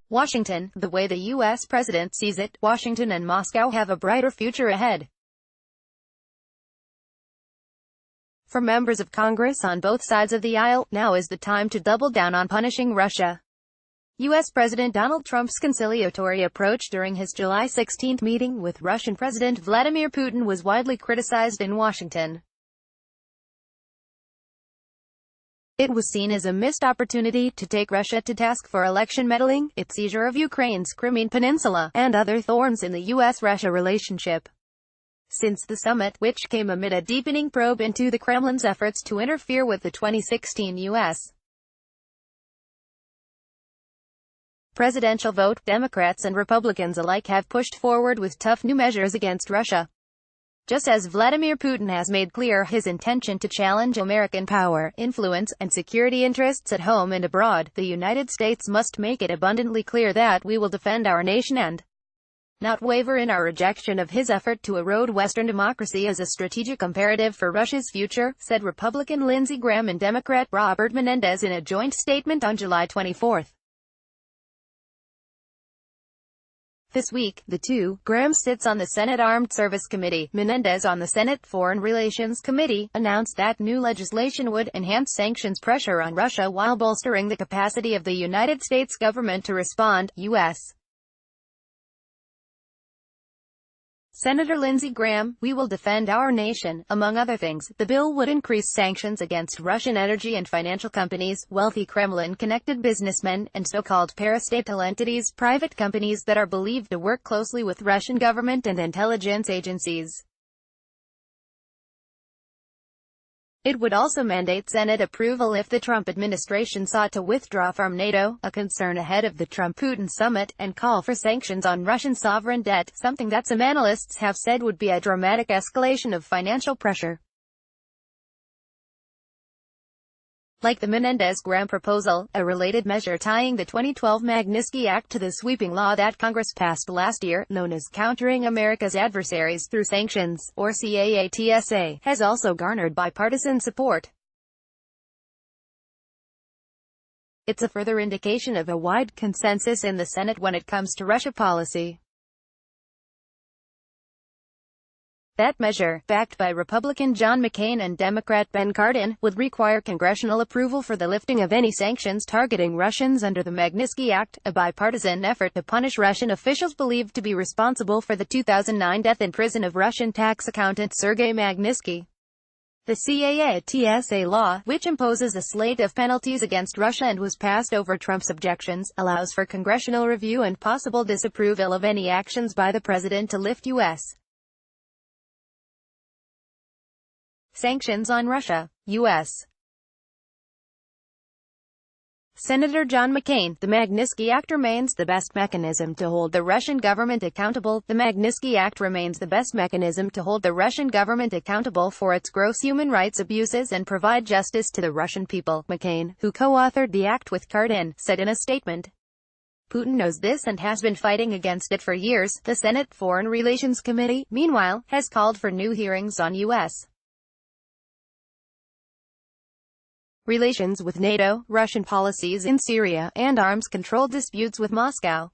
Washington, the way the U.S. president sees it, Washington and Moscow have a brighter future ahead. For members of Congress on both sides of the aisle, now is the time to double down on punishing Russia. U.S. President Donald Trump's conciliatory approach during his July 16 meeting with Russian President Vladimir Putin was widely criticized in Washington. It was seen as a missed opportunity to take Russia to task for election meddling, its seizure of Ukraine's Crimean Peninsula, and other thorns in the U.S.-Russia relationship. Since the summit, which came amid a deepening probe into the Kremlin's efforts to interfere with the 2016 U.S. presidential vote, Democrats and Republicans alike have pushed forward with tough new measures against Russia. Just as Vladimir Putin has made clear his intention to challenge American power, influence, and security interests at home and abroad, the United States must make it abundantly clear that we will defend our nation and not waver in our rejection of his effort to erode Western democracy as a strategic imperative for Russia's future, said Republican Lindsey Graham and Democrat Robert Menendez in a joint statement on July 24. This week, the two, Graham sits on the Senate Armed Service Committee, Menendez on the Senate Foreign Relations Committee, announced that new legislation would enhance sanctions pressure on Russia while bolstering the capacity of the United States government to respond. U.S. Senator Lindsey Graham, "We will defend our nation." Among other things, the bill would increase sanctions against Russian energy and financial companies, wealthy Kremlin-connected businessmen, and so-called parastatal entities, private companies that are believed to work closely with Russian government and intelligence agencies. It would also mandate Senate approval if the Trump administration sought to withdraw from NATO, a concern ahead of the Trump-Putin summit, and call for sanctions on Russian sovereign debt, something that some analysts have said would be a dramatic escalation of financial pressure. Like the Menendez-Graham proposal, a related measure tying the 2012 Magnitsky Act to the sweeping law that Congress passed last year, known as Countering America's Adversaries Through Sanctions, or CAATSA, has also garnered bipartisan support. It's a further indication of a wide consensus in the Senate when it comes to Russia policy. That measure, backed by Republican John McCain and Democrat Ben Cardin, would require congressional approval for the lifting of any sanctions targeting Russians under the Magnitsky Act, a bipartisan effort to punish Russian officials believed to be responsible for the 2009 death in prison of Russian tax accountant Sergei Magnitsky. The CAATSA law, which imposes a slate of penalties against Russia and was passed over Trump's objections, allows for congressional review and possible disapproval of any actions by the president to lift U.S. sanctions on Russia. U.S. Senator John McCain, "The Magnitsky Act remains the best mechanism to hold the Russian government accountable. The Magnitsky Act remains the best mechanism to hold the Russian government accountable for its gross human rights abuses and provide justice to the Russian people," McCain, who co-authored the act with Cardin, said in a statement. Putin knows this and has been fighting against it for years. The Senate Foreign Relations Committee, meanwhile, has called for new hearings on U.S. relations with NATO, Russian policies in Syria, and arms control disputes with Moscow.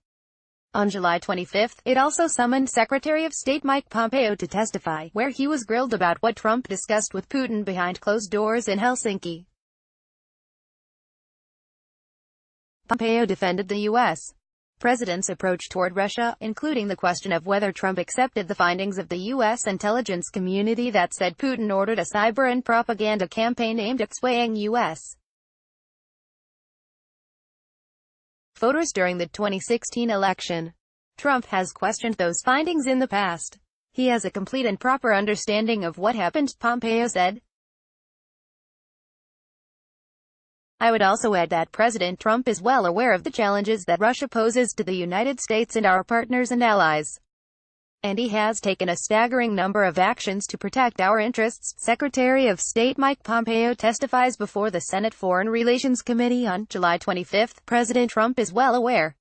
On July 25, it also summoned Secretary of State Mike Pompeo to testify, where he was grilled about what Trump discussed with Putin behind closed doors in Helsinki. Pompeo defended the U.S. president's approach toward Russia, including the question of whether Trump accepted the findings of the U.S. intelligence community that said Putin ordered a cyber and propaganda campaign aimed at swaying U.S. voters during the 2016 election. Trump has questioned those findings in the past. He has a complete and proper understanding of what happened, Pompeo said. I would also add that President Trump is well aware of the challenges that Russia poses to the United States and our partners and allies. And he has taken a staggering number of actions to protect our interests. Secretary of State Mike Pompeo testifies before the Senate Foreign Relations Committee on July 25. President Trump is well aware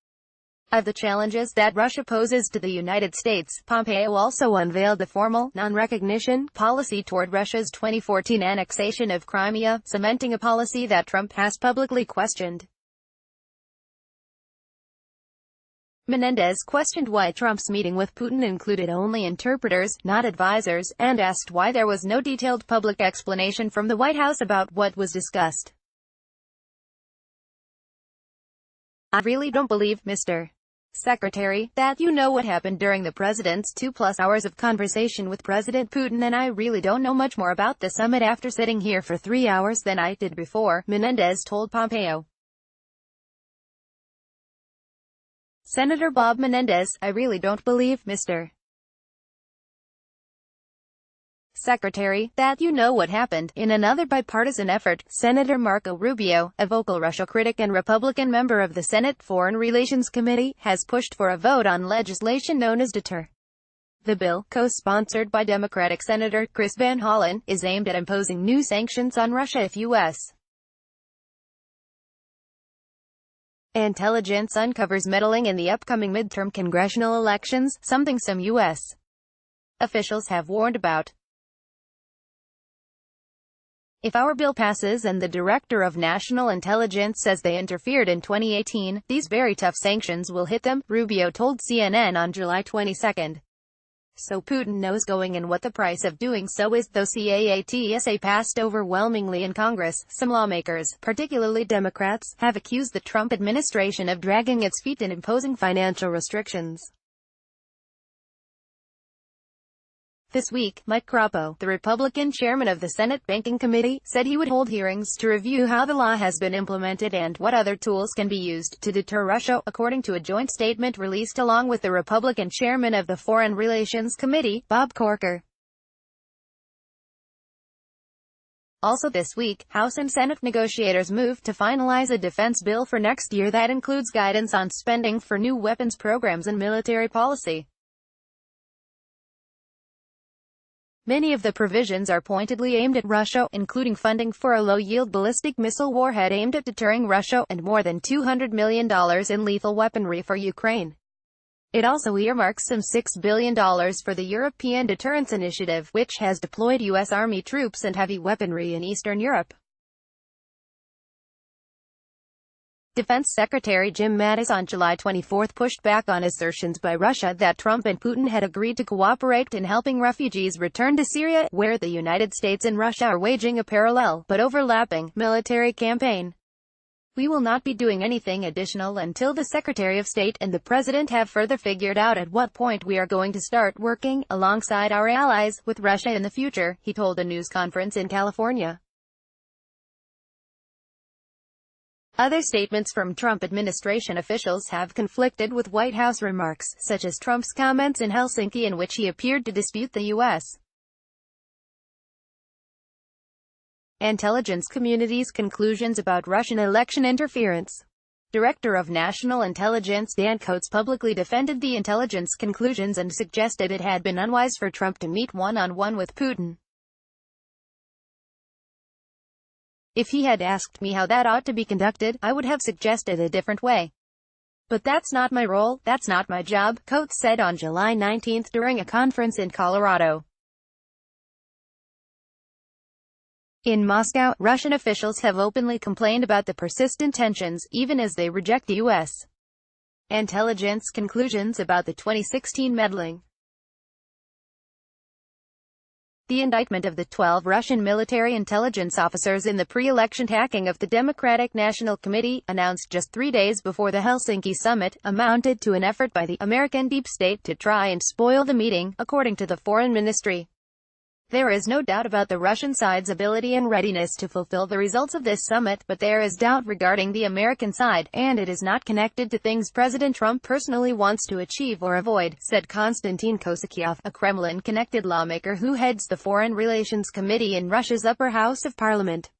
of the challenges that Russia poses to the United States. Pompeo also unveiled the formal, non-recognition policy toward Russia's 2014 annexation of Crimea, cementing a policy that Trump has publicly questioned. Menendez questioned why Trump's meeting with Putin included only interpreters, not advisors, and asked why there was no detailed public explanation from the White House about what was discussed. "I really don't believe, Mr. Secretary, that you know what happened during the president's 2+ hours of conversation with President Putin, and I really don't know much more about the summit after sitting here for 3 hours than I did before," Menendez told Pompeo. Senator Bob Menendez, "I really don't believe, Mr. Secretary, that you know what happened." In another bipartisan effort, Senator Marco Rubio, a vocal Russia critic and Republican member of the Senate Foreign Relations Committee, has pushed for a vote on legislation known as DETER. The bill, co-sponsored by Democratic Senator Chris Van Hollen, is aimed at imposing new sanctions on Russia if U.S. intelligence uncovers meddling in the upcoming midterm congressional elections, something some U.S. officials have warned about. "If our bill passes and the Director of National Intelligence says they interfered in 2018, these very tough sanctions will hit them," Rubio told CNN on July 22. "So Putin knows going in what the price of doing so is." Though CAATSA passed overwhelmingly in Congress, some lawmakers, particularly Democrats, have accused the Trump administration of dragging its feet in imposing financial restrictions. This week, Mike Crapo, the Republican chairman of the Senate Banking Committee, said he would hold hearings to review how the law has been implemented and what other tools can be used to deter Russia, according to a joint statement released along with the Republican chairman of the Foreign Relations Committee, Bob Corker. Also this week, House and Senate negotiators moved to finalize a defense bill for next year that includes guidance on spending for new weapons programs and military policy. Many of the provisions are pointedly aimed at Russia, including funding for a low-yield ballistic missile warhead aimed at deterring Russia, and more than $200 million in lethal weaponry for Ukraine. It also earmarks some $6 billion for the European Deterrence Initiative, which has deployed U.S. Army troops and heavy weaponry in Eastern Europe. Defense Secretary Jim Mattis on July 24 pushed back on assertions by Russia that Trump and Putin had agreed to cooperate in helping refugees return to Syria, where the United States and Russia are waging a parallel, but overlapping, military campaign. "We will not be doing anything additional until the Secretary of State and the President have further figured out at what point we are going to start working, alongside our allies, with Russia in the future," he told a news conference in California. Other statements from Trump administration officials have conflicted with White House remarks, such as Trump's comments in Helsinki in which he appeared to dispute the U.S. intelligence community's conclusions about Russian election interference. Director of National Intelligence Dan Coats publicly defended the intelligence conclusions and suggested it had been unwise for Trump to meet one-on-one with Putin. "If he had asked me how that ought to be conducted, I would have suggested a different way. But that's not my role, that's not my job," Coates said on July 19 during a conference in Colorado. In Moscow, Russian officials have openly complained about the persistent tensions, even as they reject the U.S. intelligence conclusions about the 2016 meddling. The indictment of the 12 Russian military intelligence officers in the pre-election hacking of the Democratic National Committee, announced just 3 days before the Helsinki summit, amounted to an effort by the American deep state to try and spoil the meeting, according to the Foreign Ministry. There is no doubt about the Russian side's ability and readiness to fulfill the results of this summit, but there is doubt regarding the American side, and it is not connected to things President Trump personally wants to achieve or avoid, said Konstantin Kosakyov, a Kremlin-connected lawmaker who heads the Foreign Relations Committee in Russia's upper house of parliament.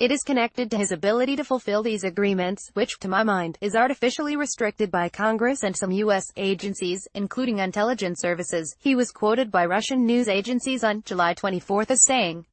It is connected to his ability to fulfill these agreements, which, to my mind, is artificially restricted by Congress and some U.S. agencies, including intelligence services, he was quoted by Russian news agencies on July 24 as saying.